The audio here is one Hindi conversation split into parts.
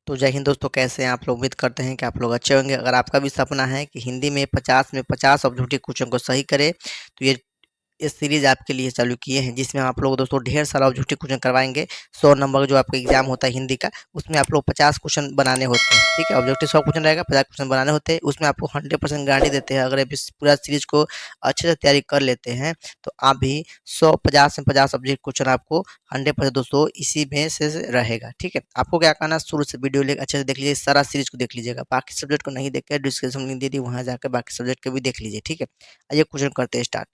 तो जय हिंद दोस्तों, कैसे हैं आप लोग। उम्मीद करते हैं कि आप लोग अच्छे होंगे। अगर आपका भी सपना है कि हिंदी में 50 ऑब्जेक्टिव क्वेश्चन को सही करें, तो ये सीरीज आपके लिए चालू किए हैं, जिसमें आप लोग दोस्तों ढेर सारा ऑब्जेक्टिव क्वेश्चन करवाएंगे। 100 नंबर का जो आपका एग्जाम होता है हिंदी का, उसमें आप लोग 50 क्वेश्चन बनाने होते हैं। ठीक है, ऑब्जेक्टिव 100 क्वेश्चन रहेगा, 50 क्वेश्चन बनाने होते हैं। उसमें आपको 100% गारंटी देते हैं, अगर आप इस पूरा सीरीज को अच्छे से तैयारी कर लेते हैं तो आप भी 150 में 50 ऑब्जेक्ट क्वेश्चन आपको 100% दोस्तों इसी में से रहेगा। ठीक है, आपको क्या करना है, शुरू से वीडियो लेकर अच्छे से देख लीजिए, सारा सीरीज को देख लीजिएगा। बाकी सब्जेक्ट को नहीं देख कर डिस्क्रिप्शन लिंक दे दी, वहाँ जाकर बाकी सब्जेक्ट को भी देख लीजिए। ठीक है, आइए क्वेश्चन करते हैं स्टार्ट।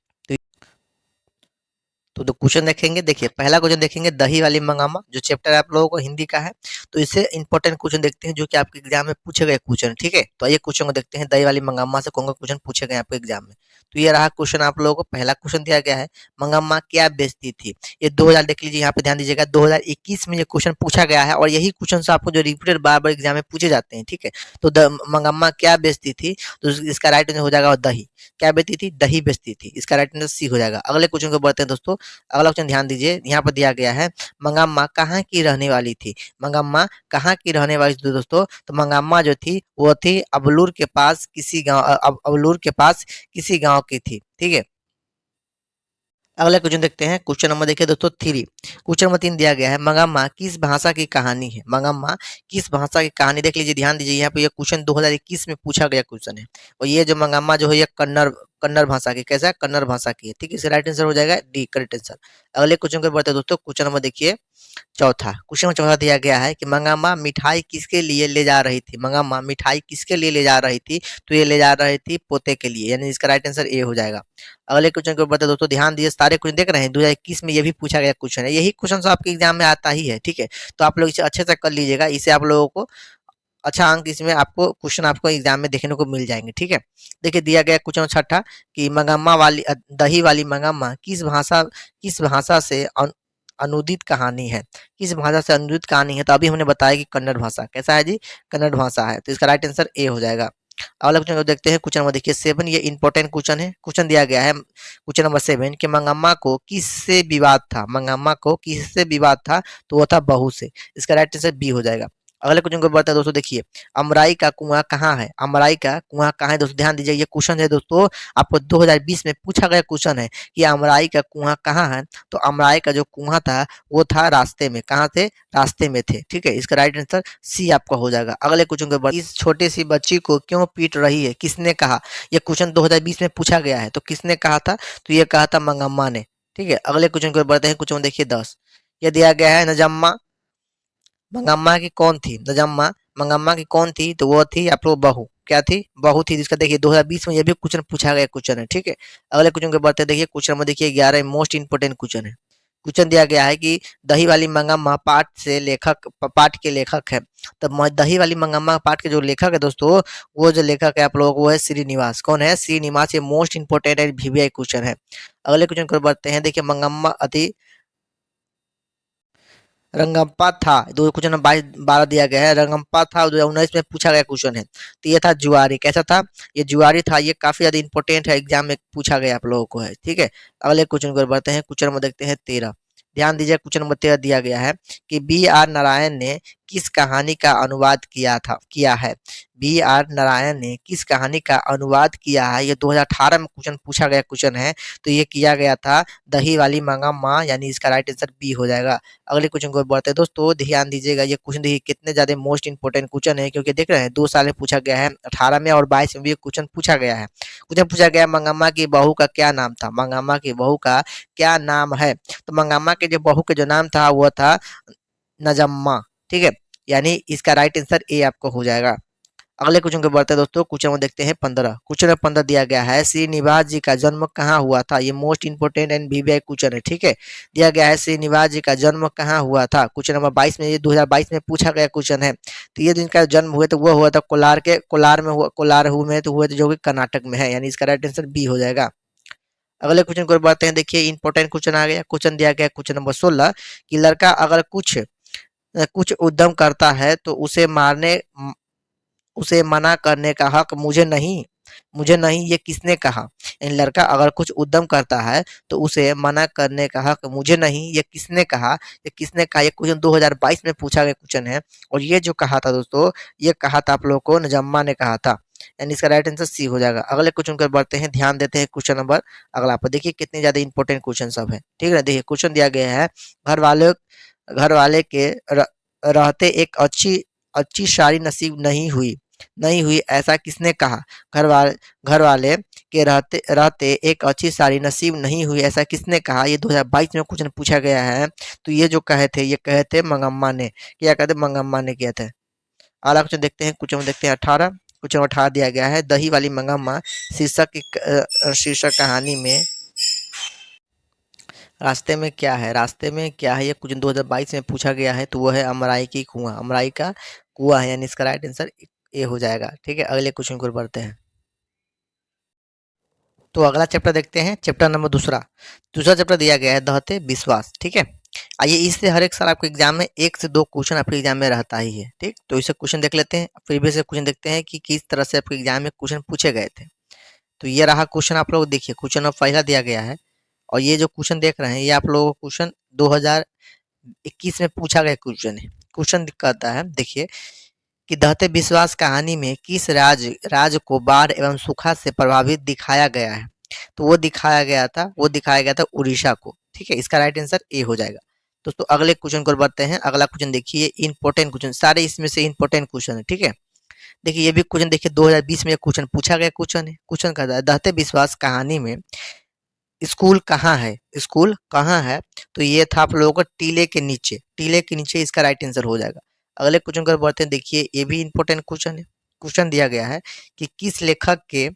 तो दो क्वेश्चन देखेंगे। देखिए, पहला क्वेश्चन देखेंगे, दही वाली मंगामा, जो चैप्टर आप लोगों को हिंदी का है। तो इससे इंपॉर्टेंट क्वेश्चन देखते हैं जो कि आपके एग्जाम में पूछे गए क्वेश्चन। ठीक है, तो ये क्वेश्चन को देखते हैं, दही वाली मंगामा से कौन कौन क्वेश्चन पूछे गए आपके एग्जाम में। तो ये रहा क्वेश्चन, आप लोगों को पहला क्वेश्चन दिया गया है, मंगामा क्या बेचती थी। ये 2000 देख लीजिए, यहाँ पे ध्यान दीजिएगा, 2021 में ये क्वेश्चन पूछा गया है, और यही क्वेश्चन से आपको जो रिपीटेड बार बार एग्जाम में पूछे जाते हैं। ठीक है, तो मंगम्मा क्या बेचती थी, तो इसका राइट आंसर हो जाएगा दही। क्या बेचती थी, दही बेचती थी, इसका राइट आंसर सी हो जाएगा। अगले क्वेश्चन को बढ़ते हैं दोस्तों। अगला क्वेश्चन ध्यान दीजिए, यहाँ पर दिया गया है, मंगम्मा कहाँ की रहने वाली थी। मंगम्मा कहाँ की रहने वाली थी दोस्तों, तो मंगम्मा जो थी वो थी अबलूर के पास किसी गांव, अबलूर के पास किसी गांव की थी। ठीक है, अगला क्वेश्चन देखते हैं। क्वेश्चन नंबर देखिए दोस्तों 3। क्वेश्चन नंबर 3 दिया गया है, मंगम्मा किस भाषा की कहानी है। मंगम्मा किस भाषा की कहानी, देख लीजिए, ध्यान दीजिए, यहाँ पे ये क्वेश्चन 2021 में पूछा गया क्वेश्चन है। और ये जो मंगम्मा जो है ये कन्नड़ कन्नड़ भाषा की, कैसा है, कन्नड़ भाषा की है। ठीक है, इसका राइट आंसर हो जाएगा डी, करेक्ट आंसर। अगले क्वेश्चन को बढ़ते हैं दोस्तों। क्वेश्चन नंबर देखिए चौथा। क्वेश्चन में चौथा दिया गया है कि मंगम्मा मिठाई किसके लिए ले जा रही थी। मंगम्मा मिठाई किसके लिए ले जा रही थी, तो ये ले जा रही थी पोते के लिए, यानी इसका राइट आंसर ए हो जाएगा। अगले क्वेश्चन के ऊपर तो दोस्तों ध्यान दिए, सारे क्वेश्चन देख रहे हैं, 2021 में ये भी पूछा गया क्वेश्चन है, यही क्वेश्चन आपके एग्जाम में आता ही है। ठीक है, तो आप लोग इसे अच्छे से कर लीजिएगा, इससे आप लोगों को अच्छा अंक, इसमें आपको क्वेश्चन आपको एग्जाम में देखने को मिल जाएंगे। ठीक है, देखिए दिया गया क्वेश्चन छठा कि मंगम्मा वाली दही वाली मंगम्मा किस भाषा से अनुदित कहानी है। किस भाषा से अनुदित कहानी है, तो अभी हमने बताया कि कन्नड़ भाषा, कैसा है जी, कन्नड़ भाषा है, तो इसका राइट आंसर ए हो जाएगा। अगला क्वेश्चन को देखते हैं। क्वेश्चन नंबर देखिए 7, ये इंपॉर्टेंट क्वेश्चन है। क्वेश्चन दिया गया है क्वेश्चन नंबर 7 कि मंगम्मा को किससे विवाद था। मंगम्मा को किससे विवाद था, तो वो था बहू से, इसका राइट आंसर बी हो जाएगा। अगले क्वेश्चन को बढ़ता है दोस्तों, देखिए, अमराई का कुआं कहाँ है। अमराई का कुआं कहाँ है दोस्तों, ध्यान दीजिए, ये क्वेश्चन है दोस्तों, आपको 2020 में पूछा गया क्वेश्चन है कि अमराई का कुआं कहाँ है। तो अमराई का जो कुआं था वो था रास्ते में, कहाँ थे, रास्ते में थे। ठीक है, इसका राइट आंसर सी आपका हो जाएगा। अगले क्वेश्चन को, इस छोटे सी बच्ची को क्यों पीट रही है, किसने कहा। ये क्वेश्चन 2020 में पूछा गया है, तो किसने कहा था, तो ये कहा था मंगम्मा ने। ठीक है, अगले क्वेश्चन को बढ़ते हैं। क्वेश्चन देखिए 10, ये दिया गया है, नजम्मा मंगम्मा की कौन थी। नजम्मा मंगम्मा की कौन थी, तो वो थी आप लोग बहू। क्या थी, बहू थी, जिसका देखिए 2020 में ये भी क्वेश्चन पूछा गया क्वेश्चन है। ठीक है, अगले क्वेश्चन के बढ़ते हैं। देखिए क्वेश्चन नंबर देखिए 11, मोस्ट इंपोर्टेंट क्वेश्चन है। क्वेश्चन दिया गया है कि दही वाली मंगम्मा पाठ के लेखक है। तो दही वाली मंगम्मा पाठ के जो लेखक है दोस्तों, वो जो लेखक है आप लोगों को, वो है श्रीनिवास। कौन है, श्रीनिवास। ये मोस्ट इंपोर्टेंट है, वीवीआई क्वेश्चन है। अगले क्वेश्चन को बढ़ते हैं। देखिए, मंगम्मा अति रंगम्पा था, दो क्वेश्चन 22 12 दिया गया है, रंगम्पा था, 2019 में पूछा गया क्वेश्चन है। तो ये था जुआरी, कैसा था, ये जुआरी था, ये काफी ज्यादा इंपॉर्टेंट है, एग्जाम में पूछा गया आप लोगों को है। ठीक है, अगले क्वेश्चन को बढ़ते हैं। क्वेश्चन नंबर देखते हैं 13। ध्यान दीजिए, क्वेश्चन नंबर 13 दिया गया है कि बी आर नारायण ने किस कहानी का अनुवाद किया है। बी आर नारायण ने किस कहानी का अनुवाद किया है, ये 2018 में क्वेश्चन पूछा गया क्वेश्चन है। तो ये किया गया था दही वाली मंगम्मा, यानी इसका राइट आंसर बी हो जाएगा। अगले क्वेश्चन को बढ़ते हैं दोस्तों, ध्यान दीजिएगा, ये क्वेश्चन देखिए कितने ज्यादा मोस्ट इंपोर्टेंट क्वेश्चन है, क्योंकि देख रहे हैं 2 साल में पूछा गया है, 18 में और 22 में भी क्वेश्चन पूछा गया है। क्वेश्चन पूछा गया, मंगम्मा की बहू का क्या नाम था। मंगम्मा की बहू का क्या नाम है, तो मंगम्मा के जो बहू के जो नाम था वो था नजम्मा। ठीक है, यानी इसका राइट आंसर ए आपको हो जाएगा। अगले क्वेश्चन को बढ़ते हैं दोस्तों। क्वेश्चन में देखते हैं 15। क्वेश्चन में 15 दिया गया है, श्रीनिवास जी का जन्म कहाँ हुआ था। ये most important and VVI question है। ठीक है, दिया गया है श्रीनिवास जी का जन्म कहाँ हुआ था। क्वेश्चन नंबर 22 में, ये 2022 में पूछा गया क्वेश्चन है। तो ये जिनका जन्म हुआ, तो वो हुआ था कोलार में हुआ, कोलारहू में, तो हुआ था जो कि कर्नाटक में है, यानी इसका राइट आंसर बी हो जाएगा। अगले क्वेश्चन को बढ़ते हैं। देखिए, इंपॉर्टेंट क्वेश्चन आ गया। क्वेश्चन दिया गया क्वेश्चन नंबर 16 कि लड़का अगर कुछ उद्यम करता है तो उसे मना करने का हक मुझे नहीं। मुझे नहीं ये किसने कहा। यानी लड़का अगर कुछ उद्यम करता है तो उसे मना करने का हक मुझे नहीं ये किसने कहा, ये किसने कहा, ये क्वेश्चन 2022 में पूछा गया क्वेश्चन है। और ये जो कहा था दोस्तों, ये कहा था आप लोगों को नजम्मा ने कहा था। यानी इसका राइट आंसर सी हो जाएगा। अगले क्वेश्चन पर बढ़ते हैं, ध्यान देते हैं क्वेश्चन नंबर अगला पर। देखिए कितने ज्यादा इंपॉर्टेंट क्वेश्चन सब है, ठीक है। देखिए क्वेश्चन दिया गया है, घर वाले के रहते एक अच्छी अच्छी शादी नसीब नहीं हुई ऐसा किसने कहा। घर वाले के रहते रहते एक अच्छी शादी नसीब नहीं हुई ऐसा किसने कहा। ये 2022 में क्वेश्चन पूछा गया है। तो ये जो कहे थे, ये कहे थे मंगम्मा ने। क्या कहते, मंगम्मा ने किया था। अगला क्वेश्चन देखते हैं, क्वेश्चन देखते हैं 18। क्वेश्चन 18 दिया गया है, दही वाली मंगम्मा शीर्षक कहानी में रास्ते में क्या है, रास्ते में क्या है, ये कुछ 2022 में पूछा गया है। तो वो है अमराई की कुआं, अमराई का कुआं है। यानी इसका राइट आंसर ए हो जाएगा, ठीक है। अगले क्वेश्चन को बढ़ते हैं। तो अगला चैप्टर देखते हैं, चैप्टर नंबर दूसरा चैप्टर दिया गया है दहते विश्वास, ठीक है। आइए, इससे हर एक साल आपके एग्जाम में 1 से 2 क्वेश्चन आपके एग्जाम में रहता ही है, ठीक। तो इसे क्वेश्चन देख लेते हैं, प्रीवियस क्वेश्चन देखते हैं कि किस तरह से आपके एग्जाम में क्वेश्चन पूछे गए थे। तो ये रहा क्वेश्चन, आप लोग देखिए क्वेश्चन नंबर पहला दिया गया है। और ये जो क्वेश्चन देख रहे हैं, ये आप लोगों को क्वेश्चन 2021 में पूछा गया क्वेश्चन है। क्वेश्चन कहता है, देखिए कि दहते विश्वास कहानी में किस राज्य को बाढ़ एवं सूखा से प्रभावित दिखाया गया है। तो वो दिखाया गया था उड़ीसा को, ठीक है। इसका राइट आंसर ए हो जाएगा। दोस्तों अगले क्वेश्चन को बढ़ते हैं। अगला क्वेश्चन देखिए, इंपॉर्टेंट क्वेश्चन, सारे इसमें से इंपॉर्टेंट क्वेश्चन है, ठीक है। देखिए ये भी क्वेश्चन देखिए 2020 में क्वेश्चन पूछा गया क्वेश्चन है। क्वेश्चन कहता है, दहते विश्वास कहानी में स्कूल कहाँ है, स्कूल कहाँ है। तो ये था आप लोगों को टीले के नीचे इसका राइट आंसर हो जाएगा। अगले क्वेश्चन पर बढ़ते हैं, देखिए ये भी इंपॉर्टेंट क्वेश्चन है। क्वेश्चन दिया गया है कि किस लेखक के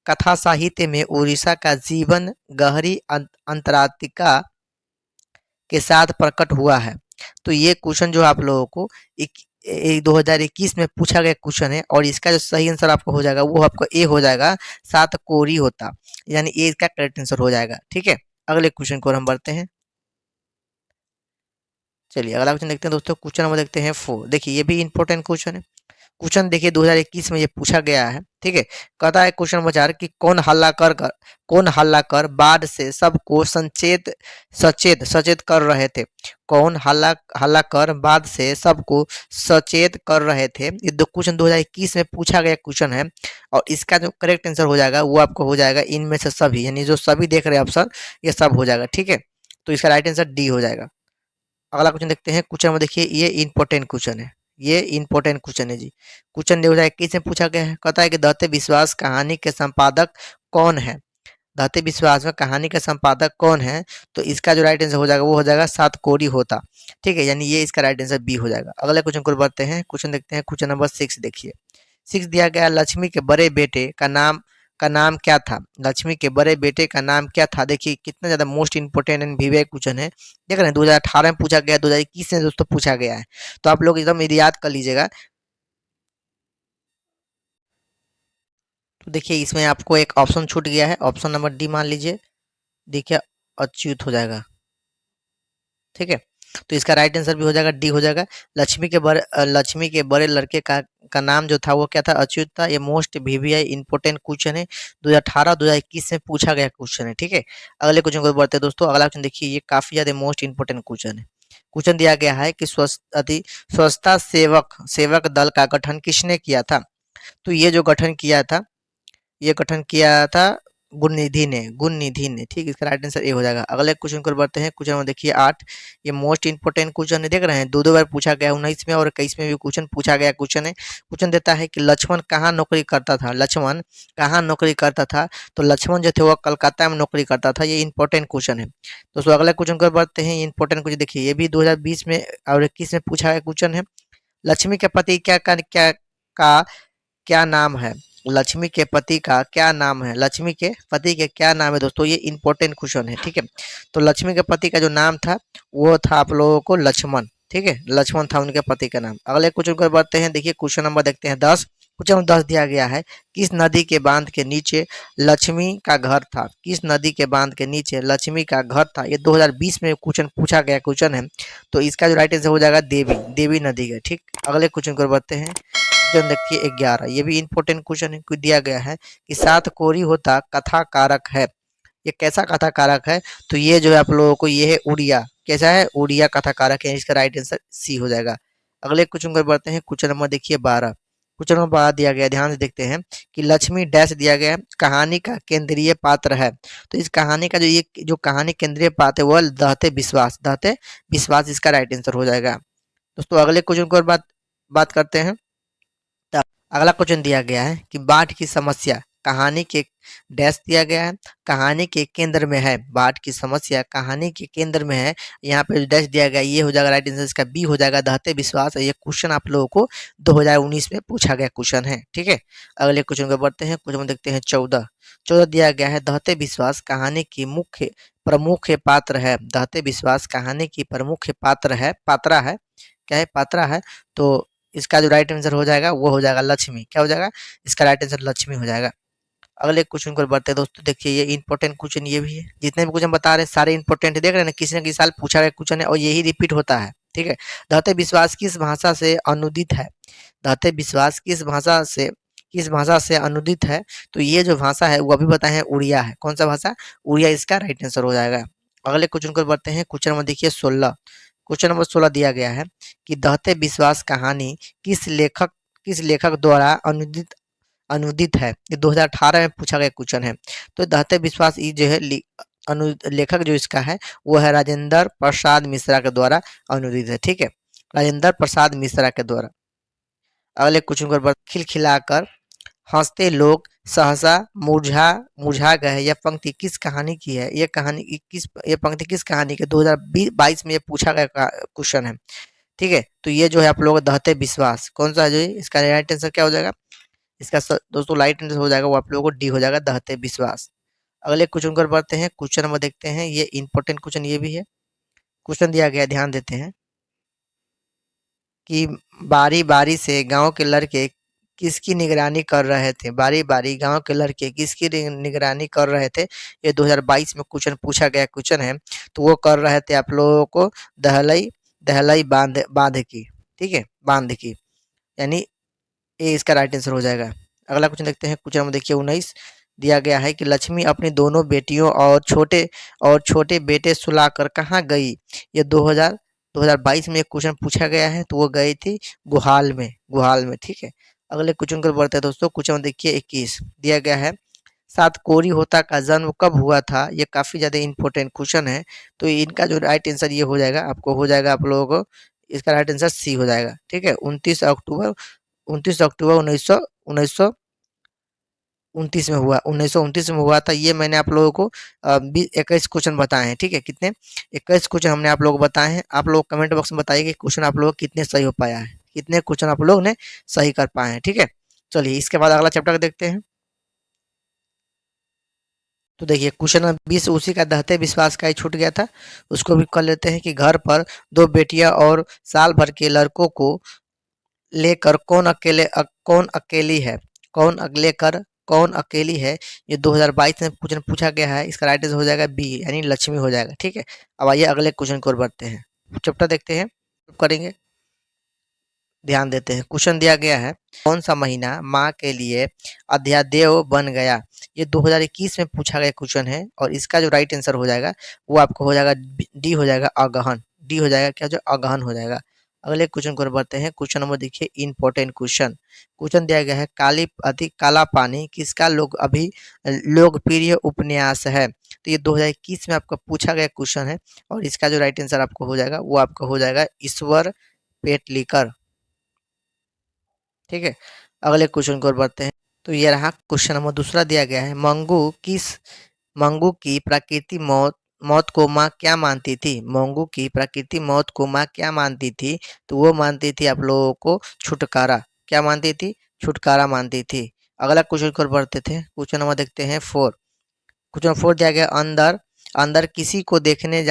कथा साहित्य में उड़ीसा का जीवन गहरी अंतरात्मिका के साथ प्रकट हुआ है। तो ये क्वेश्चन जो आप लोगों को 2021 में पूछा गया क्वेश्चन है। और इसका जो सही आंसर आपको हो जाएगा वो आपको ए हो जाएगा, सात कोरी होता। यानी ए इसका करेक्ट आंसर हो जाएगा, ठीक है। अगले क्वेश्चन को हम बढ़ते हैं। चलिए अगला क्वेश्चन देखते हैं दोस्तों, क्वेश्चन नंबर देखते हैं 4। देखिए ये भी इंपॉर्टेंट क्वेश्चन है। क्वेश्चन देखिए 2021 में ये पूछा गया है, ठीक है। कहता है क्वेश्चन नंबर 4 कि कौन हल्ला कर बाढ़ से सबको सचेत कर रहे थे। कौन हल्ला कर बाढ़ से सबको सचेत कर रहे थे। ये दो क्वेश्चन 2021 में पूछा गया क्वेश्चन है। और इसका जो करेक्ट आंसर हो जाएगा वो आपको हो जाएगा इनमें से सभी, यानी जो सभी देख रहे हैं ऑप्शन, ये सब हो जाएगा, ठीक है। तो इसका राइट आंसर डी हो जाएगा। अगला क्वेश्चन देखते हैं, क्वेश्चन में देखिए ये इंपॉर्टेंट क्वेश्चन है, ये इंपॉर्टेंट क्वेश्चन है जी। क्वेश्चन 2021 में पूछा गया है। कहता है कि दहते विश्वास कहानी के संपादक कौन है। दहते विश्वास में कहानी का संपादक कौन है। तो इसका जो राइट आंसर हो जाएगा वो हो जाएगा सात कोरी होता, ठीक है। यानी ये इसका राइट आंसर बी हो जाएगा। अगले क्वेश्चन को बढ़ते हैं, क्वेश्चन देखते हैं, क्वेश्चन नंबर 6 देखिए। 6 दिया गया, लक्ष्मी के बड़े बेटे का नाम क्या था। लक्ष्मी के बड़े बेटे का नाम क्या था। देखिए कितना ज्यादा most important and Vivek question है। देख रहे हैं 2018 में पूछा गया, 2021 में दोस्तों पूछा गया है। तो आप लोग एकदम याद कर लीजिएगा। तो देखिए इसमें आपको एक ऑप्शन छूट गया है, ऑप्शन नंबर डी मान लीजिए। देखिए अच्युत हो जाएगा, ठीक है। तो इसका राइट आंसर भी हो जाएगा, डी हो जाएगा। लक्ष्मी के बड़े लड़के का नाम जो था वो क्या था, अच्युत था। ये मोस्ट वीवीआई इंपोर्टेंट क्वेश्चन है, 2018-2021 में पूछा गया क्वेश्चन है, ठीक है। अगले क्वेश्चन को बढ़ते हैं दोस्तों। अगला क्वेश्चन देखिए, ये काफी ज्यादा मोस्ट इंपोर्टेंट क्वेश्चन है। क्वेश्चन दिया गया है कि स्वच्छता सेवक दल का गठन किसने किया था। तो ये जो गठन किया था, ये गठन किया था गुण निधि ने, ठीक। इसका राइट आंसर ए हो जाएगा। अगले क्वेश्चन को बढ़ते हैं, क्वेश्चन में देखिए 8। ये मोस्ट इंपोर्टेंट क्वेश्चन है, देख रहे हैं दो बार पूछा गया, 19 में और 21 में भी क्वेश्चन पूछा गया क्वेश्चन है। क्वेश्चन देता है कि लक्ष्मण कहाँ नौकरी करता था। लक्ष्मण कहाँ नौकरी करता था। तो लक्ष्मण जो थे वो कलकत्ता में नौकरी करता था। ये इंपॉर्टेंट क्वेश्चन है दोस्तों। अगले क्वेश्चन को बढ़ते हैं, इंपॉर्टेंट क्वेश्चन देखिए, ये भी 2020 में और 21 में पूछा गया क्वेश्चन है। लक्ष्मी के पति क्या नाम है। लक्ष्मी के पति का क्या नाम है। लक्ष्मी के पति के क्या नाम है दोस्तों, ये इंपॉर्टेंट क्वेश्चन है, ठीक है। तो लक्ष्मी के पति का जो नाम था वो था आप लोगों को लक्ष्मण, ठीक है। लक्ष्मण था उनके पति का नाम। अगले क्वेश्चन को बढ़ते हैं, देखिए क्वेश्चन नंबर देखते हैं 10। क्वेश्चन नंबर 10 दिया गया है, किस नदी के बांध के नीचे लक्ष्मी का घर था। किस नदी के बांध के नीचे लक्ष्मी का घर था। ये 2020 में क्वेश्चन पूछा गया क्वेश्चन है। तो इसका जो राइट आंसर हो जाएगा देवी नदी का, ठीक। अगले क्वेश्चन को बढ़ते हैं, क्वेश्चन देखिए 11, ये भी इंपॉर्टेंट क्वेश्चन है। दिया गया है कि सात कोरी होता कथा कारक है, ये कैसा कथा कारक है? तो ये जो है आप लोगों को ये है उड़िया, कैसा है? उड़िया कथा कारक है। इसका राइट आंसर सी हो जाएगा। अगले क्वेश्चन पर बढ़ते हैं। क्वेश्चन नंबर देखिए 12। क्वेश्चन नंबर 12 दिया गया है, ध्यान से देखते हैं कि लक्ष्मी डैश दिया गया है, कहानी का केंद्रीय पात्र है। तो इस कहानी का जो कहानी केंद्रीय पात्र है वो दहते विश्वास, दहते विश्वास इसका राइट आंसर हो जाएगा। दोस्तों अगले क्वेश्चन पर बात करते हैं। तब अगला क्वेश्चन दिया गया है कि बाढ़ की समस्या कहानी के डैश दिया गया है, कहानी के केंद्र में है। बाढ़ की समस्या कहानी के केंद्र में है, यहाँ पे डैश दिया गया, ये हो जाएगा राइट आंसर। इसका बी हो जाएगा दहते विश्वास। ये क्वेश्चन आप लोगों को 2019 में पूछा गया क्वेश्चन है, ठीक है। अगले क्वेश्चन को बढ़ते हैं। क्वेश्चन देखते हैं 14। 14 दिया गया है दहते विश्वास कहानी की मुख्य प्रमुख पात्र है। दहते विश्वास कहानी की प्रमुख पात्र है, पात्रा है, क्या है? पात्रा है। तो इसका जो राइट आंसर हो जाएगा वो हो जाएगा लक्ष्मी। क्या हो जाएगा? इसका राइट आंसर लक्ष्मी हो जाएगा। अगले क्वेश्चन को बढ़ते हैं दोस्तों। देखिए ये इंपॉर्टेंट क्वेश्चन ये भी है, जितने भी क्वेश्चन बता रहे हैं सारे इंपॉर्टेंट देख रहे हैं ना, किसी न किसी साल पूछा गया क्वेश्चन है और यही रिपीट होता है, ठीक है। दहते विश्वास किस भाषा से अनुदित है? दहते विश्वास किस भाषा से अनुदित है? तो ये जो भाषा है वो अभी बताए हैं उड़िया है। कौन सा भाषा? उड़िया इसका राइट आंसर हो जाएगा। अगले क्वेश्चन को बढ़ते हैं। क्वेश्चन नंबर देखिए 16। क्वेश्चन नंबर 16 दिया गया है कि दहते विश्वास कहानी किस लेखक द्वारा अनुदित अनुदित है। ये 2018 में पूछा गया क्वेश्चन है। तो दहते विश्वास ये जो है लेखक जो इसका है वो है राजेंद्र प्रसाद मिश्रा के द्वारा अनुदित है, ठीक है। राजेंद्र प्रसाद मिश्रा के द्वारा। अगले क्वेश्चन को खिलखिलाकर हंसते लोग सहसा मुरझा मुरझा गए, यह पंक्ति किस कहानी की है? ये पंक्ति किस कहानी की? 2022 में ये पूछा गया क्वेश्चन है, ठीक है। तो ये जो है आप लोग दहते विश्वास कौन सा है? जो इसका राइट आंसर क्या हो जाएगा? इसका दोस्तों राइट आंसर हो जाएगा वो आप लोगों को डी हो जाएगा, दहते विश्वास। अगले क्वेश्चन पर बढ़ते हैं। क्वेश्चन नंबर देखते हैं, ये इंपॉर्टेंट क्वेश्चन ये भी है। क्वेश्चन दिया गया, ध्यान देते हैं कि बारी बारी से गांव के लड़के किसकी निगरानी कर रहे थे? बारी बारी गांव के लड़के किसकी निगरानी कर रहे थे? ये 2022 में क्वेश्चन पूछा गया क्वेश्चन है। तो वो कर रहे थे आप लोगों को दहलई दहलई बांध बांध की, ठीक है, बांध की, यानी ये इसका राइट आंसर हो जाएगा। अगला क्वेश्चन देखते हैं। क्वेश्चन नंबर देखिए 19 दिया गया है कि लक्ष्मी अपनी दोनों बेटियों और छोटे बेटे सुलाकर कहाँ गई? ये 2022 में एक क्वेश्चन पूछा गया है। तो वो गई थी गुहाल में, ठीक है। अगले क्वेश्चन पर बढ़ते हैं दोस्तों। क्वेश्चन देखिए 21 दिया गया है सात कोरी होता का जन्म कब हुआ था? ये काफी ज्यादा इंपॉर्टेंट क्वेश्चन है। तो इनका जो राइट आंसर ये हो जाएगा, आपको हो जाएगा आप लोगों को इसका राइट आंसर सी हो जाएगा, ठीक है। 29 अक्टूबर 1929 में हुआ, 1929 में हुआ था। ये मैंने आप लोगों को 21 क्वेश्चन बताए हैं, ठीक है। कितने? 21 क्वेश्चन हमने आप लोगों को बताए हैं। आप लोग कमेंट बॉक्स में बताइए कि क्वेश्चन आप लोग कितने सही हो पाया है, कितने क्वेश्चन आप लोग ने सही कर पाए हैं, ठीक है। चलिए इसके बाद अगला चैप्टर देखते हैं। तो देखिए क्वेश्चन नंबर 20 उसी का दहते विश्वास का ही छूट गया था, उसको भी कर लेते हैं कि घर पर दो बेटियां और साल भर के लड़कों को लेकर कौन अकेली है? कौन अकेली है? ये 2022 में क्वेश्चन पूछा गया है। इसका राइट आंसर हो जाएगा बी, यानी लक्ष्मी हो जाएगा, ठीक है। अब आइए अगले क्वेश्चन की ओर बढ़ते हैं। चैप्टर देखते हैं, करेंगे, ध्यान देते हैं। क्वेश्चन दिया गया है कौन सा महीना माँ के लिए अध्यादेव बन गया? ये 2021 में पूछा गया क्वेश्चन है और इसका जो राइट आंसर हो जाएगा वो आपको हो जाएगा डी हो जाएगा अगहन। डी हो जाएगा क्या? जो अगहन हो जाएगा। अगले क्वेश्चन को बढ़ते हैं। क्वेश्चन नंबर देखिए इंपॉर्टेंट क्वेश्चन। क्वेश्चन दिया गया है काला पानी किसका लोकप्रिय उपन्यास है? तो ये 2021 में आपको पूछा गया क्वेश्चन है और इसका जो राइट आंसर आपको हो जाएगा वो आपका हो जाएगा ईश्वर पेटलिकर, ठीक है। अगले क्वेश्चन की ओर बढ़ते हैं। तो ये रहा क्वेश्चन नंबर दूसरा दिया गया है मंगू की प्रकृति मौत मौत को माँ क्या मानती थी? मंगू की प्रकृति मौत को माँ क्या मानती थी? तो वो मानती थी आप लोगों को छुटकारा। क्या मानती थी? छुटकारा मानती थी। अगला क्वेश्चन की ओर बढ़ते थे। क्वेश्चन नंबर देखते हैं 4। क्वेश्चन 4 दिया गया अंदर अंदर किसी को देखने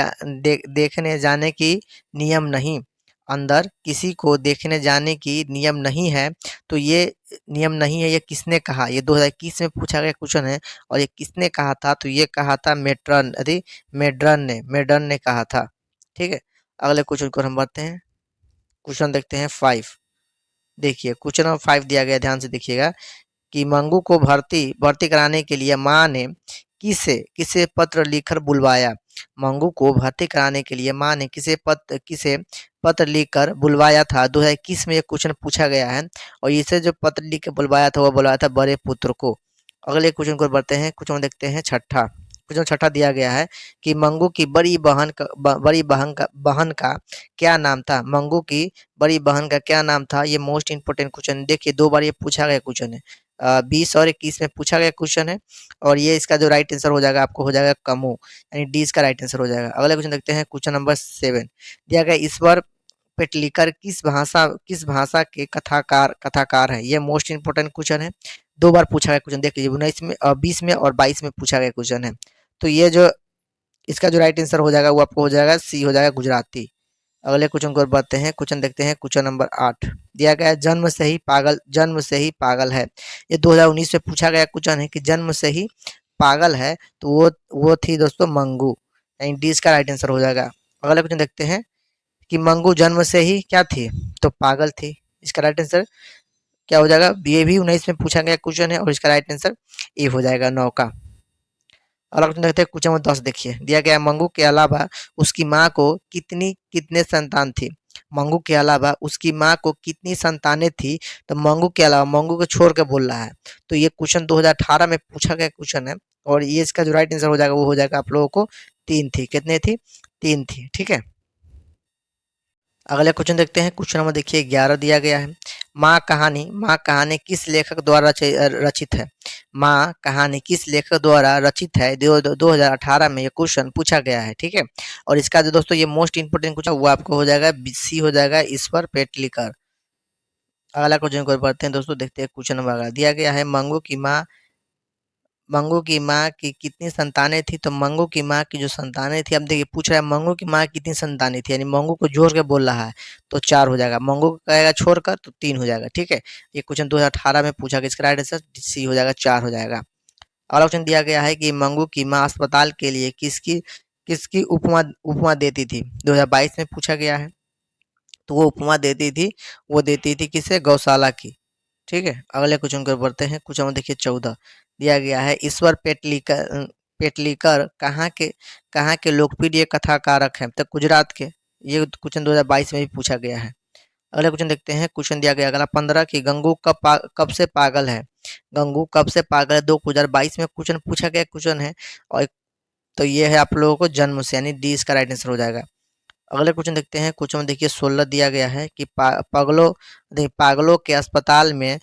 जाने की नियम नहीं। अंदर किसी को देखने जाने की नियम नहीं है। तो ये नियम नहीं है, ये किसने कहा? ये 2021 में पूछा गया क्वेश्चन है और ये किसने कहा था? तो ये कहा था मेड्रन ने कहा था, ठीक है। अगले क्वेश्चन को हम बढ़ते हैं। क्वेश्चन देखते हैं 5। देखिए क्वेश्चन नंबर 5 दिया गया, ध्यान से देखिएगा कि मंगू को भर्ती भर्ती कराने के लिए माँ ने किसे किसे पत्र लिखकर बुलवाया। मंगू को भर्ती कराने के लिए माँ ने किसे पत्र लिखकर बुलवाया था। 2021 में ये क्वेश्चन पूछा गया है और इसे जो पत्र लिख के बुलवाया था वो बुलवाया था बड़े पुत्र को। अगले क्वेश्चन को बढ़ते हैं, क्वेश्चन देखते हैं छठा। क्वेश्चन छठा दिया गया है कि मंगू की बड़ी बहन का क्या नाम था। मंगू की बड़ी बहन का क्या नाम था, ये मोस्ट इंपोर्टेंट क्वेश्चन। देखिए 2 बार ये पूछा गया क्वेश्चन है, 20 और 21 में पूछा गया क्वेश्चन है और ये इसका जो राइट आंसर हो जाएगा आपको हो जाएगा कमू, यानी डी इसका राइट आंसर हो जाएगा। अगला क्वेश्चन देखते हैं, क्वेश्चन नंबर 7 दिया गया ईश्वर पेटलिकर किस भाषा के कथाकार है। ये मोस्ट इंपोर्टेंट क्वेश्चन है, 2 बार पूछा गया क्वेश्चन। देख लीजिए 19 में, 20 में और 22 में पूछा गया क्वेश्चन है। तो ये जो इसका जो राइट आंसर हो जाएगा वो आपको हो जाएगा सी, हो जाएगा गुजराती। अगले क्वेश्चन को बढ़ते हैं, क्वेश्चन देखते हैं, क्वेश्चन नंबर 8 दिया गया है जन्म से ही पागल है। ये 2019 में पूछा गया क्वेश्चन है कि जन्म से ही पागल है, तो वो थी दोस्तों मंगू, यानी डी इसका राइट आंसर हो जाएगा। अगला क्वेश्चन देखते हैं कि मंगू जन्म से ही क्या थी, तो पागल थी। इसका राइट आंसर क्या हो जाएगा, ये भी 19 में पूछा गया क्वेश्चन है और इसका राइट आंसर ए हो जाएगा 9 का। अगला क्वेश्चन देखते हैं, क्वेश्चन नंबर 10 देखिए, दिया गया है मंगू के अलावा उसकी माँ को कितने संतान थी। मंगू के अलावा उसकी माँ को कितनी संतानें थी, तो मंगू के अलावा, मंगू को छोड़ के बोल रहा है। तो ये क्वेश्चन 2018 में पूछा गया क्वेश्चन है और ये इसका जो राइट आंसर हो जाएगा वो हो जाएगा आप लोगों को 3 थी। कितने थी, 3 थी, ठीक है। अगला क्वेश्चन देखते हैं, क्वेश्चन नंबर देखिए 11 दिया गया है, माँ कहानी किस लेखक द्वारा रचित है। माँ कहानी किस लेखक द्वारा रचित है, 2018 में ये क्वेश्चन पूछा गया है, ठीक है। और इसका जो दोस्तों ये मोस्ट इंपोर्टेंट क्वेश्चन वो आपको हो जाएगा सी, हो जाएगा ईश्वर पेटलिकर। अगला क्वेश्चन को पढ़ते हैं दोस्तों, देखते हैं क्वेश्चन नंबर अगला दिया गया है, मंगू की माँ की कितनी संतानें थी, तो मंगू की माँ की जो संतानें थी, अब देखिए पूछ रहा है मंगू की माँ कितनी संतानें थी, यानी मंगू को जोड़ के बोल रहा है, तो 4 हो जाएगा। मंगू को कहेगा छोड़कर तो 3 हो जाएगा, ठीक है। ये क्वेश्चन 2018 में पूछा गया, इसका राइट आंसर सी हो जाएगा, 4 हो जाएगा। अगला क्वेश्चन दिया गया है कि मंगू की माँ अस्पताल के लिए किसकी किसकी उपमा उपमा देती थी, 2022 में पूछा गया है। तो वो उपमा देती थी, वो देती थी किसे, गौशाला की, ठीक है। अगले क्वेश्चन को बढ़ते हैं, क्वेश्चन में देखिए 14 दिया गया है, ईश्वर पेटलिकर कहाँ के लोकप्रिय कथाकारक हैं, तो गुजरात के। ये क्वेश्चन 2022 में भी पूछा गया है। अगला क्वेश्चन देखते हैं, क्वेश्चन दिया गया अगला 15 कि गंगू कब से पागल है। गंगू कब से पागल है, 2022 में क्वेश्चन पूछा गया क्वेश्चन है और तो ये है आप लोगों को जन्म से, यानी डी इसका राइट आंसर हो जाएगा। अगले क्वेश्चन देखते हैं, क्वेश्चन में देखिए 16 दिया गया है कि पागलों के अस्पताल में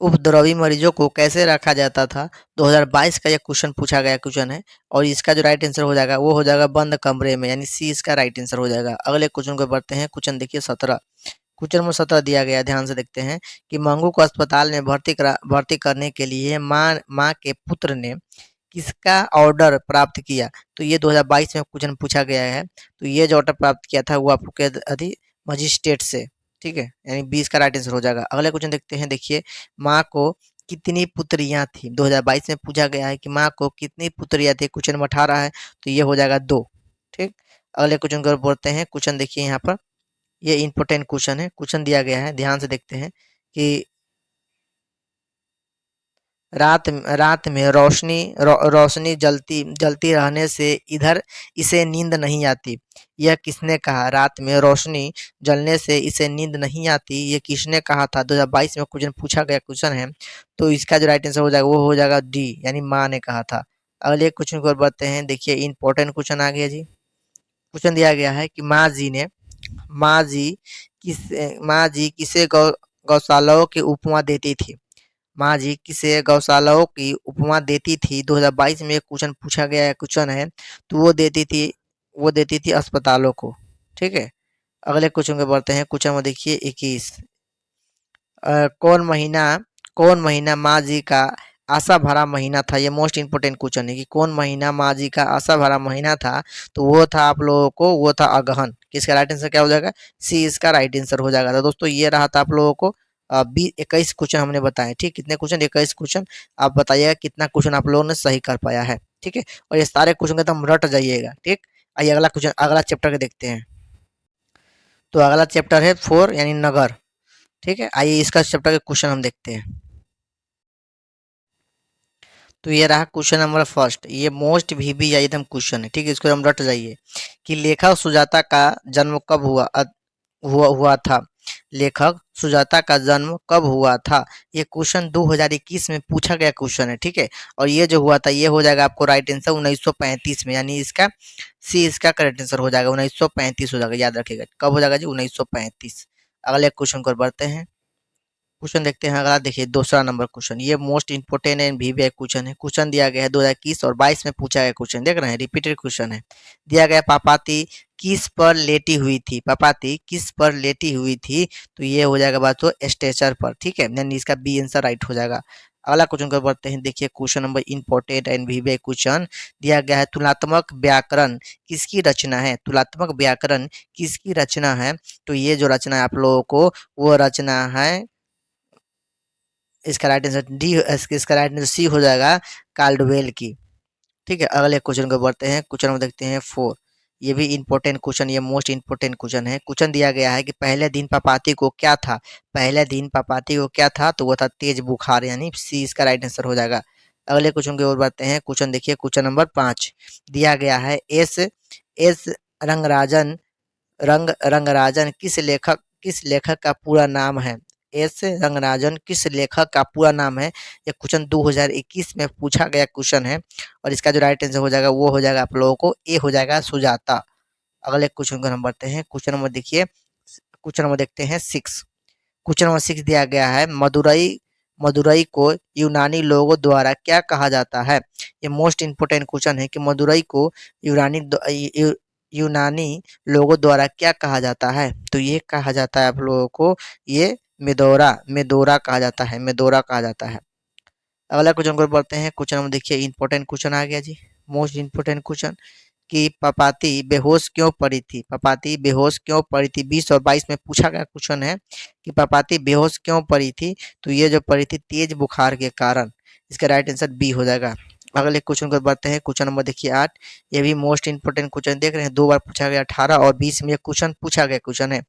उपद्रवी मरीजों को कैसे रखा जाता था। 2022 का यह क्वेश्चन पूछा गया क्वेश्चन है और इसका जो राइट आंसर हो जाएगा वो हो जाएगा बंद कमरे में, यानी सी इसका राइट आंसर हो जाएगा। अगले क्वेश्चन को बढ़ते हैं, क्वेश्चन देखिए 17। क्वेश्चन में 17 दिया गया, ध्यान से देखते हैं कि मंगू को अस्पताल में भर्ती करने के लिए माँ के पुत्र ने किसका ऑर्डर प्राप्त किया। तो ये 2022 में क्वेश्चन पूछा गया है, तो ये जो ऑर्डर प्राप्त किया था वो आपको मजिस्ट्रेट से, ठीक है, यानी 20 का राइट आंसर हो जाएगा। अगले क्वेश्चन देखते हैं, देखिए माँ को कितनी पुत्रियां थी, 2022 में पूछा गया है कि माँ को कितनी पुत्रियां थी, क्वेश्चन नंबर 18 है तो ये हो जाएगा 2, ठीक। अगले क्वेश्चन को बोलते हैं, क्वेश्चन देखिए यहाँ पर, ये इंपॉर्टेंट क्वेश्चन है, क्वेश्चन दिया गया है, ध्यान से देखते हैं कि रात में रोशनी जलती जलती रहने से इधर इसे नींद नहीं आती, यह किसने कहा। रात में रोशनी जलने से इसे नींद नहीं आती, ये किसने कहा था, 2022 में क्वेश्चन पूछा गया क्वेश्चन है। तो इसका जो राइट आंसर हो जाएगा वो हो जाएगा डी, यानी माँ ने कहा था। अगले क्वेश्चन को बढ़ते हैं, देखिए इंपॉर्टेंट क्वेश्चन आ गया जी। क्वेश्चन दिया गया है कि माँ जी माँ जी किसे गौशालाओं की उपमा देती थी। माँ जी किसे गौशालाओं की उपमा देती थी, 2022 में एक क्वेश्चन पूछा गया है क्वेश्चन है, तो वो देती थी अस्पतालों को, ठीक है। अगले क्वेश्चन पे बढ़ते हैं, क्वेश्चन में देखिए 21 कौन महीना माँ जी का आशा भरा महीना था। ये मोस्ट इंपोर्टेंट क्वेश्चन है कि कौन महीना माँ जी का आशा भरा महीना था, तो वो था आप लोगों को, वो था अगहन। किसका राइट आंसर क्या हो जाएगा, सी इसका राइट आंसर हो जाएगा। तो दोस्तों ये रहा था आप लोगों को 21 क्वेश्चन हमने बताए, ठीक। कितने क्वेश्चन, 21 क्वेश्चन। आप बताइएगा कितना क्वेश्चन आप लोगों ने सही कर पाया है, ठीक है। और ये सारे क्वेश्चन एकदम रट जाइएगा, ठीक। आइए अगला क्वेश्चन, अगला चैप्टर के देखते हैं। तो अगला चैप्टर है 4 यानी नगर। ठीक है, आइए इसका चैप्टर के क्वेश्चन हम देखते हैं। तो ये रहा क्वेश्चन नंबर फर्स्ट, ये मोस्ट वीवी एकदम क्वेश्चन है। ठीक है, इसको हम रट जाइए कि लेखक सुजाता का जन्म कब हुआ था। लेखक सुजाता का जन्म कब हुआ था। ये क्वेश्चन 2021 में पूछा गया क्वेश्चन है। ठीक है, और ये जो हुआ था ये हो जाएगा आपको राइट आंसर 1935 में, यानी इसका सी इसका करेक्ट आंसर हो जाएगा, 1935 हो जाएगा। याद रखिएगा कब हो जाएगा जी, 1935। अगले क्वेश्चन को बढ़ते हैं। क्वेश्चन देखते हैं अगला। देखिए दूसरा नंबर क्वेश्चन, ये most important and VVI question है। क्वेश्चन दिया गया है 2021 और 22 में पूछा गया क्वेश्चन, देख रहे हैं रिपीटेड क्वेश्चन है। दिया गया पापाती किस पर लेटी हुई थी, पापाती किस पर लेटी हुई थी। तो ये हो जाएगा बात तो स्ट्रेचर पर। ठीक है, यानी इसका बी आंसर राइट हो जाएगा। अगला क्वेश्चन को बढ़ते हैं। देखिए question number important and VVI question दिया गया है, तुलनात्मक व्याकरण किसकी रचना है। तुलनात्मक व्याकरण किसकी रचना है। तो ये जो रचना है आप लोगों को वो रचना है, इसका राइट आंसर डी, इसका राइट आंसर सी हो जाएगा, काल्डवेल की। ठीक है, अगले क्वेश्चन को बढ़ते हैं। क्वेश्चन में देखते हैं 4, ये भी इंपॉर्टेंट क्वेश्चन, ये मोस्ट इंपॉर्टेंट क्वेश्चन है। क्वेश्चन दिया गया है कि पहले दिन पापाती को क्या था। पहले दिन पापाती को क्या था, तो वो था तेज बुखार, यानी सी इसका राइट आंसर हो जाएगा। अगले क्वेश्चन की ओर बढ़ते हैं। क्वेश्चन देखिए क्वेश्चन नंबर 5 दिया गया है, एस एस रंगराजन रंगराजन किस लेखक का पूरा नाम है। एस रंगराजन किस लेखक का पूरा नाम है। ये क्वेश्चन 2021 में पूछा गया क्वेश्चन है, और इसका जो राइट आंसर हो जाएगा वो हो जाएगा आप लोगों को ए हो जाएगा, सुजाता। अगले क्वेश्चन को हम बढ़ते हैं। क्वेश्चन नंबर देखिए, क्वेश्चन नंबर देखते हैं 6। क्वेश्चन नंबर 6 दिया गया है, मदुरई मदुरई को यूनानी लोगों द्वारा क्या कहा जाता है। ये मोस्ट इंपोर्टेंट क्वेश्चन है कि मदुरई को यूनानी लोगों द्वारा क्या कहा जाता है। तो ये कहा जाता है आप लोगों को, ये मेदोरा मेदोरा कहा जाता है, मेदोरा कहा जाता है। अगला क्वेश्चन को पढ़ते हैं। क्वेश्चन नंबर देखिए, इंपॉर्टेंट क्वेश्चन आ गया जी, मोस्ट इंपोर्टेंट क्वेश्चन कि पपाती बेहोश क्यों पड़ी थी। पपाती बेहोश क्यों पड़ी थी, 20 और 22 में पूछा गया क्वेश्चन है कि पपाती बेहोश क्यों पड़ी थी। तो ये जो पड़ी थी तेज बुखार के कारण, इसका राइट आंसर बी हो जाएगा। अगले क्वेश्चन को बढ़ते हैं। क्वेश्चन नंबर देखिए 8, ये भी मोस्ट इंपोर्टेंट क्वेश्चन देख रहे हैं, 2 बार पूछा गया, 18 और 20 में ये क्वेश्चन पूछा गया क्वेश्चन है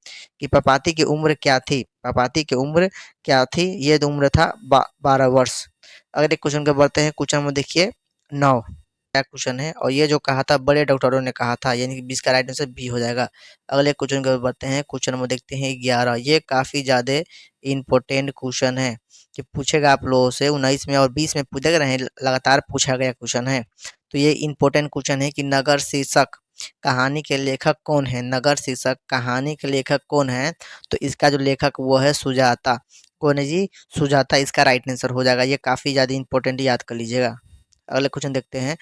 कि पपाती की उम्र क्या थी। पपाती की उम्र क्या थी, ये तो उम्र था 12 वर्ष। अगले क्वेश्चन को बढ़ते हैं। क्वेश्चन नंबर देखिए 9 क्या क्वेश्चन है, और ये जो कहा था बड़े डॉक्टरों ने कहा था, यानी कि 20 का राइट आंसर बी हो जाएगा। अगले क्वेश्चन को बढ़ते हैं। क्वेश्चन नंबर देखते हैं 11, ये काफ़ी ज़्यादा इंपॉर्टेंट क्वेश्चन है कि पूछेगा आप लोगों से 19 में और 20 में पूछ रहे हैं, लगातार पूछा गया क्वेश्चन है। तो ये इंपॉर्टेंट क्वेश्चन है कि नगर शीर्षक कहानी के लेखक कौन है। नगर शीर्षक कहानी के लेखक कौन है। तो इसका जो लेखक वो है सुजाता। कौन है जी, सुजाता इसका राइट आंसर हो जाएगा। ये काफ़ी ज़्यादा इंपॉर्टेंट, याद कर लीजिएगा। अगले क्वेश्चन देखते हैं।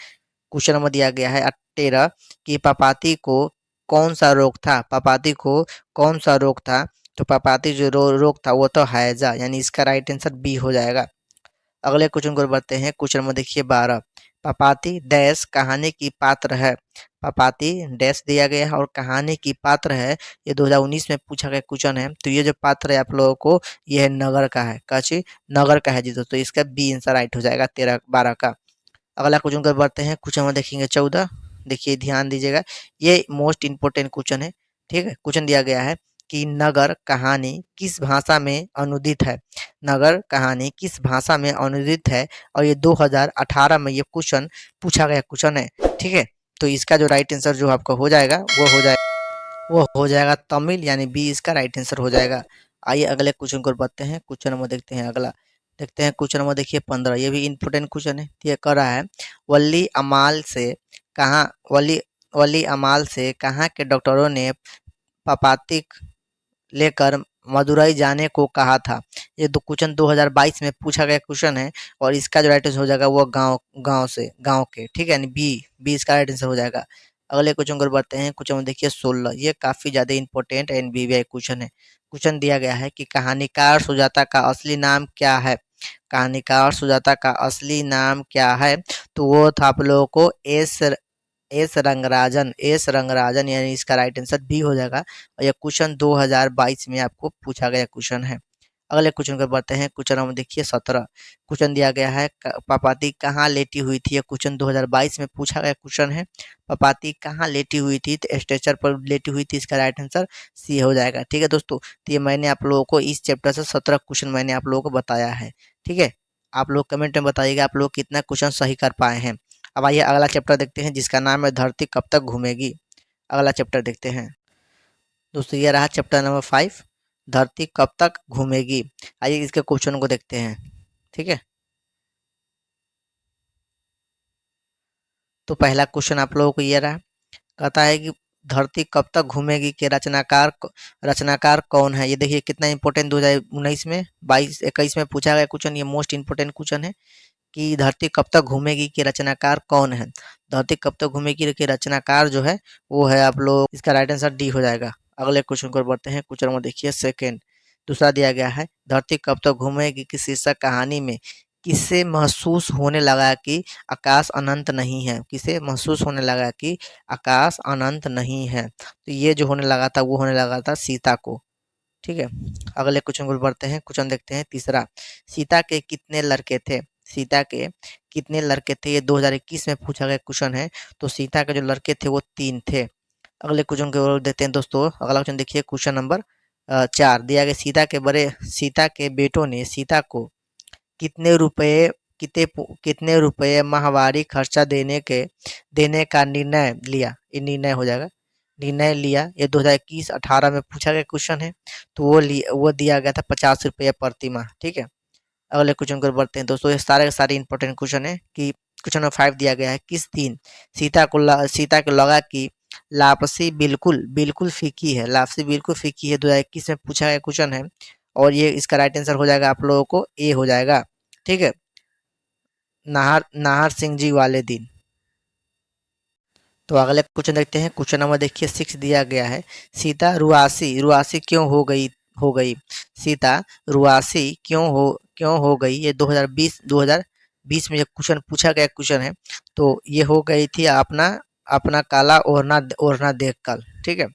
क्वेश्चन नंबर दिया गया है 13 कि पापाती को कौन सा रोग था। पापाती को कौन सा रोग था। तो पापाती जो रोग था वो तो हैजा, यानी इसका राइट आंसर बी हो जाएगा। अगले क्वेश्चन को बढ़ते हैं। क्वेश्चन नंबर देखिए 12, पापाती डैश कहानी की पात्र है। पापाती डैश दिया गया है और कहानी की पात्र है। ये 2019 में पूछा गया क्वेश्चन है। तो ये जो पात्र है आप लोगों को, ये है नगर का है, काची नगर का है जी दोस्तों, इसका बी आंसर राइट हो जाएगा 13-12 का। अगला क्वेश्चन कर बढ़ते हैं। क्वेश्चन में देखेंगे 14, देखिए ध्यान दीजिएगा, ये मोस्ट इंपोर्टेंट क्वेश्चन है। ठीक है, क्वेश्चन दिया गया है कि नगर कहानी किस भाषा में अनुदित है। नगर कहानी किस भाषा में अनुदित है, और ये 2018 में ये क्वेश्चन पूछा गया क्वेश्चन है। ठीक है, तो इसका जो राइट आंसर जो आपका हो जाएगा वो हो जाएगा तमिल, यानी बी इसका राइट आंसर हो जाएगा। आइए अगले क्वेश्चन को बढ़ते हैं। क्वेश्चन नंबर देखते हैं अगला। देखते हैं क्वेश्चन नंबर देखिए 15, ये भी इंपॉर्टेंट क्वेश्चन है। ये कर रहा है, वली अमाल से कहाँ वली वली अमाल से कहाँ के डॉक्टरों ने पापातिक लेकर मदुरई जाने को कहा था। ये दो क्वेश्चन 2022 में पूछा गया क्वेश्चन है, और इसका जो राइट आंसर हो जाएगा वो गांव के। ठीक है, यानी बी बी इसका राइट आंसर हो जाएगा। अगले क्वेश्चन को बढ़ते हैं। क्वेश्चन में देखिए 16, ये काफ़ी ज़्यादा इंपॉर्टेंट एंड वीवीआई क्वेश्चन है। क्वेश्चन दिया गया है कि कहानीकार सुजाता का असली नाम क्या है। कहानीकार सुजाता का असली नाम क्या है। तो वो था आप लोगों को एस रंगराजन, यानी इसका राइट आंसर बी हो जाएगा। और यह क्वेश्चन 2022 में आपको पूछा गया क्वेश्चन है। अगले क्वेश्चन पर बढ़ते हैं। क्वेश्चन नंबर देखिए 17। क्वेश्चन दिया गया है पापाती कहाँ लेटी हुई थी। ये क्वेश्चन 2022 में पूछा गया क्वेश्चन है। पापाती कहाँ लेटी हुई थी, तो स्ट्रेचर पर लेटी हुई थी। इसका राइट आंसर सी हो जाएगा। ठीक है दोस्तों, तो ये मैंने आप लोगों को इस चैप्टर से 17 क्वेश्चन मैंने आप लोगों को बताया है। ठीक है, आप लोग कमेंट में बताइएगा आप लोग कितना क्वेश्चन सही कर पाए हैं। अब आइए अगला चैप्टर देखते हैं जिसका नाम है धरती कब तक घूमेगी। अगला चैप्टर देखते हैं दोस्तों, ये रहा चैप्टर नंबर 5, धरती कब तक घूमेगी। आइए इसके क्वेश्चन को देखते हैं। ठीक है, तो पहला क्वेश्चन आप लोगों को ये रहा, कहता है कि धरती कब तक घूमेगी के रचनाकार कौन है। ये देखिए कितना इंपॉर्टेंट 2019 में 22-21 में पूछा गया क्वेश्चन। ये मोस्ट इंपॉर्टेंट क्वेश्चन है कि धरती कब तक घूमेगी के रचनाकार कौन है। धरती कब तक घूमेगी के रचनाकार जो है वो है आप लोग, इसका राइट आंसर डी हो जाएगा। अगले क्वेश्चन को बढ़ते हैं। क्वेश्चन नंबर देखिए सेकेंड, दूसरा दिया गया है धरती कब तक घूमेगी की शीर्षक कहानी में किसे महसूस होने लगा कि आकाश अनंत नहीं है। किसे महसूस होने लगा कि आकाश अनंत नहीं है, तो ये जो होने लगा था वो होने लगा था सीता को। ठीक है, अगले क्वेश्चन को बढ़ते हैं। क्वेश्चन देखते हैं तीसरा, सीता के कितने लड़के थे। सीता के कितने लड़के थे, ये 2021 में पूछा गया क्वेश्चन है। तो सीता के जो लड़के थे वो 3 थे। अगले क्वेश्चन को ओर देते हैं दोस्तों। अगला क्वेश्चन देखिए क्वेश्चन नंबर 4 दिया गया, सीता के बेटों ने सीता को कितने रुपए कितने रुपए माहवारी खर्चा देने का निर्णय लिया। ये निर्णय हो जाएगा, निर्णय लिया। ये 2021-18 में पूछा गया क्वेश्चन है। तो वो दिया गया था 50 रुपये प्रति माह। ठीक है, अगले क्वेश्चन को बढ़ते हैं दोस्तों। ये सारे के सारे इंपॉर्टेंट क्वेश्चन है कि क्वेश्चन नंबर 5 दिया गया है, किस दिन सीता को लगा कि लापसी बिल्कुल बिल्कुल फीकी है। लापसी बिल्कुल फीकी है 2021 में पूछा गया क्वेश्चन है। और ये इसका राइट आंसर हो जाएगा आप लोगों को ए हो जाएगा। ठीक है, नाहर नाहर सिंह जी वाले दिन। तो अगले क्वेश्चन देखते हैं। क्वेश्चन नंबर देखिए 6 दिया गया है, सीता रुआसी रुआसी क्यों हो गई। सीता रुआसी क्यों हो गई। ये 2020 में ये क्वेश्चन पूछा गया क्वेश्चन है। तो ये हो गई थी अपना अपना काला ओढ़ना ओढ़ना देखकर। ठीक है,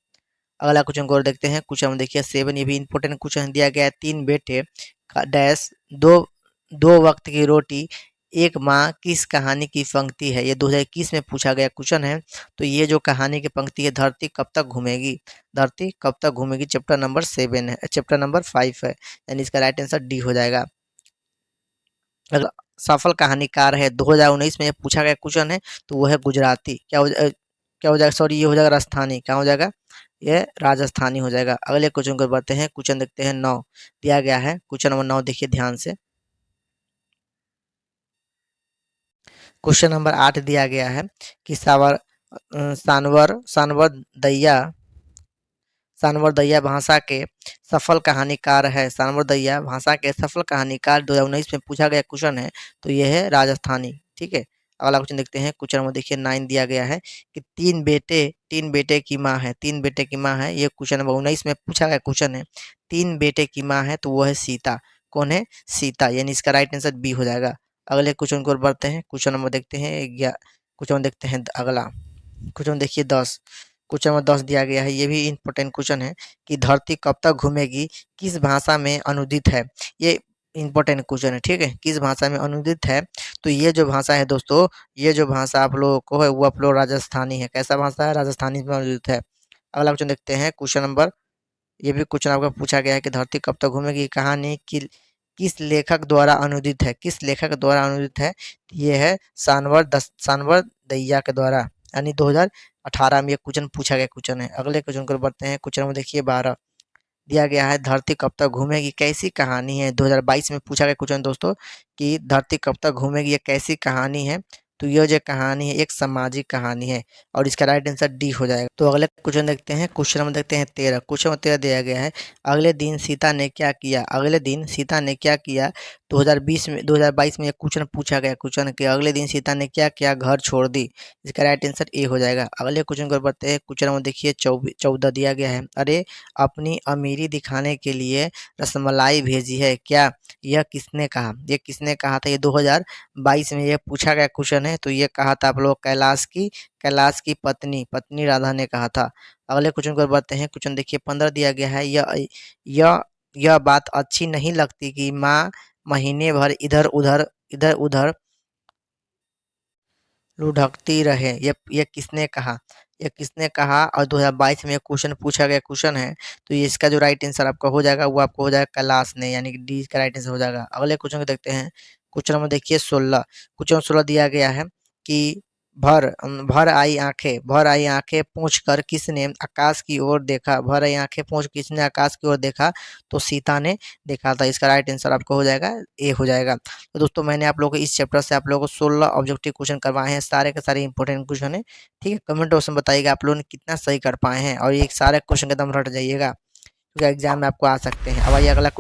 अगला क्वेश्चन को और देखते हैं। क्वेश्चन में देखिए 7, ये भी इंपॉर्टेंट क्वेश्चन दिया गया है, 3 बेटे का डैश दो दो वक्त की रोटी एक माँ किस कहानी की पंक्ति है। ये 2021 में पूछा गया क्वेश्चन है। तो ये जो कहानी की पंक्ति है, धरती कब तक घूमेगी। धरती कब तक घूमेगी चैप्टर नंबर 7 है, चैप्टर नंबर 5 है, यानी इसका राइट आंसर डी हो जाएगा। अगला सफल कहानीकार है 2019 में ये पूछा गया क्वेश्चन है। तो वो है गुजराती। क्या हो जाएगा, सॉरी ये हो जाएगा राजस्थानी। क्या हो जाएगा, ये राजस्थानी हो जाएगा। अगले क्वेश्चन को बढ़ते हैं। क्वेश्चन देखते हैं 9 दिया गया है। क्वेश्चन नंबर 9 देखिए ध्यान से। क्वेश्चन नंबर 8 दिया गया है कि सानवर दैया भाषा के सफल कहानीकार है। सानवर दैया भाषा के सफल कहानीकार 2019 में पूछा गया क्वेश्चन है। तो यह है राजस्थानी। ठीक है, अगला क्वेश्चन देखते हैं। क्वेश्चन नंबर देखिए 9 दिया गया है कि तीन बेटे की माँ है। 3 बेटे की माँ है, ये क्वेश्चन नंबर 19 में पूछा गया क्वेश्चन है। 3 बेटे की माँ है, तो वो है सीता। कौन है, सीता, यानी इसका राइट आंसर बी हो जाएगा। अगले क्वेश्चन को बढ़ते हैं। क्वेश्चन नंबर देखते हैं क्वेश्चन देखते हैं अगला। क्वेश्चन देखिए 10। क्वेश्चन नंबर 10 दिया गया है, ये भी इंपॉर्टेंट क्वेश्चन है कि धरती कब तक घूमेगी किस भाषा में अनुदित है। ये इंपॉर्टेंट क्वेश्चन है। ठीक है, किस भाषा में अनुदित है। तो ये जो भाषा है दोस्तों, ये जो भाषा आप लोगों को है वो आप लोग राजस्थानी है। कैसा भाषा है, राजस्थानी में अनुदित है। अगला क्वेश्चन देखते हैं। क्वेश्चन नंबर, ये भी क्वेश्चन आपका पूछा गया है कि धरती कब तक घूमेगी कहानी किस लेखक द्वारा अनुदित है। किस लेखक द्वारा अनुदित है, ये है सानवर दैया के द्वारा, यानी 2018 में ये क्वेश्चन पूछा गया क्वेश्चन है। अगले क्वेश्चन को बढ़ते हैं। क्वेश्चन में देखिए 12 दिया गया है, धरती कब तक घूमेगी कैसी कहानी है। 2022 में पूछा गया क्वेश्चन दोस्तों कि धरती कब तक घूमेगी ये कैसी कहानी है। तो ये जो कहानी है एक सामाजिक कहानी है, और इसका राइट आंसर डी हो जाएगा। तो अगले क्वेश्चन देखते हैं। क्वेश्चन नंबर देखते हैं 13। क्वेश्चन नंबर 13 दिया गया है, अगले दिन सीता ने क्या किया। अगले दिन सीता ने क्या किया। 2022 में ये क्वेश्चन पूछा गया क्वेश्चन कि अगले दिन सीता ने क्या किया, घर छोड़ दी। इसका राइट आंसर ए हो जाएगा। अगले क्वेश्चन को बढ़ते हैं। क्वेश्चन नंबर देखिए 14 दिया गया है, अरे अपनी अमीरी दिखाने के लिए रसमलाई भेजी है क्या। यह किसने कहा, ये किसने कहा था। ये 2022 में ये पूछा गया क्वेश्चन है। तो ये कहा था आप लोग कैलाश की पत्नी राधा ने कहा था। अगले क्वेश्चन को बढ़ते हैं। क्वेश्चन देखिए 15 दिया गया है, यह यह बात अच्छी नहीं लगती कि माँ महीने भर इधर-उधर लुढ़कती रहे। ये किसने कहा? ये किसने कहा और 2022 में ये क्वेश्चन पूछा गया क्वेश्चन है, तो ये इसका जो राइट आंसर आपका हो जाएगा वो आपको हो जाएगा कैलाश ने, यानी कि डी इसका राइट आंसर हो जाएगा। अगले क्वेश्चन को देखते हैं। क्वेश्चन नंबर देखिए 16। क्वेश्चन 16 दिया गया है कि भर आई आँखें पोंछकर किसने आकाश की ओर देखा? भर आई आँखें पोंछ किसने आकाश की ओर देखा? तो सीता ने देखा था। इसका राइट आंसर आपका हो जाएगा ए हो जाएगा। तो दोस्तों मैंने आप लोगों को इस चैप्टर से आप लोगों को 16 ऑब्जेक्टिव क्वेश्चन करवाए हैं, सारे के सारे इंपॉर्टेंट क्वेश्चन है। ठीक है, कमेंट बॉक्स में बताइएगा आप लोगों ने कितना सही कर पाए हैं और ये सारे क्वेश्चन एकदम रट जाइएगा, क्योंकि एग्जाम में आपको आ सकते हैं। अब आइए अगला